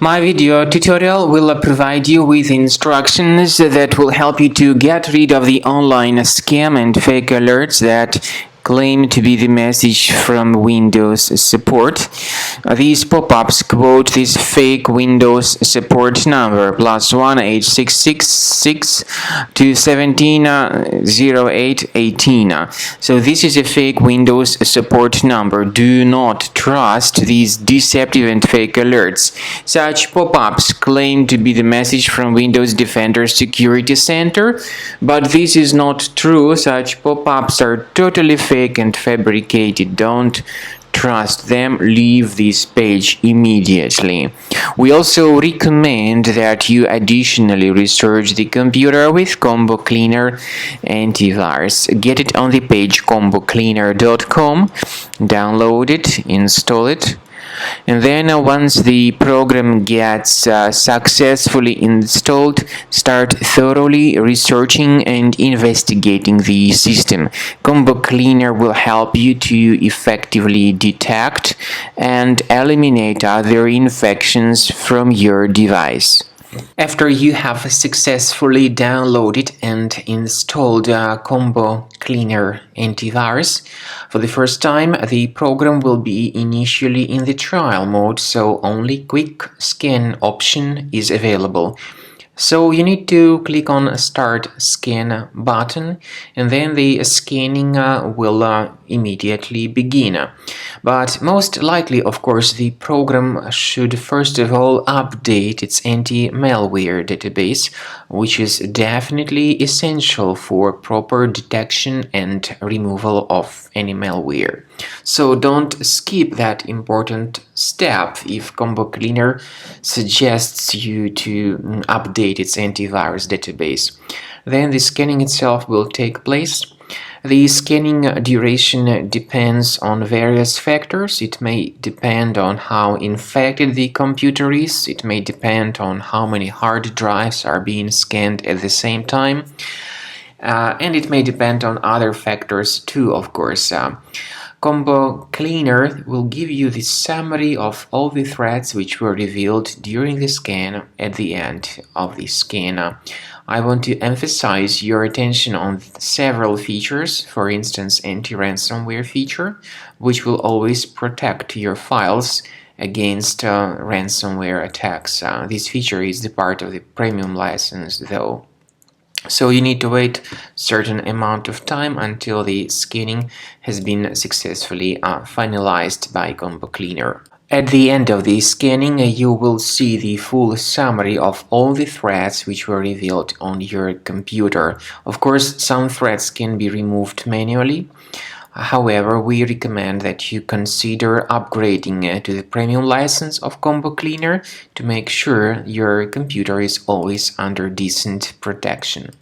My video tutorial will provide you with instructions that will help you to get rid of the online scam and fake alerts that claim to be the message from Windows support. These pop-ups quote this fake Windows support number +1 8666 to 170818. So this is a fake Windows support number. Do not trust these deceptive and fake alerts. Such pop-ups claim to be the message from Windows Defender Security Center, but this is not true. Such pop-ups are totally fake and fabricated. Don't trust them. Leave this page immediately. We also recommend that you additionally research the computer with Combo Cleaner antivirus. Get it on the page combocleaner.com, download it, install it, and then once the program gets successfully installed, start thoroughly researching and investigating the system. Combo Cleaner will help you to effectively detect and eliminate other infections from your device. After you have successfully downloaded and installed Combo Cleaner antivirus, for the first time the program will be initially in the trial mode, so only quick scan option is available. So you need to click on Start Scan button, and then the scanning will immediately begin. But most likely, of course, the program should first of all update its anti-malware database, which is definitely essential for proper detection and removal of any malware. So don't skip that important step if Combo Cleaner suggests you to update its antivirus database. Then the scanning itself will take place. The scanning duration depends on various factors. It may depend on how infected the computer is. It may depend on how many hard drives are being scanned at the same time. And it may depend on other factors too, of course. Combo Cleaner will give you the summary of all the threats which were revealed during the scan at the end of the scan. I want to emphasize your attention on several features, for instance, anti-ransomware feature, which will always protect your files against ransomware attacks. This feature is the part of the premium license, though. So you need to wait a certain amount of time until the scanning has been successfully finalized by Combo Cleaner. At the end of the scanning, you will see the full summary of all the threats which were revealed on your computer. Of course, some threats can be removed manually. However, we recommend that you consider upgrading to the premium license of Combo Cleaner to make sure your computer is always under decent protection.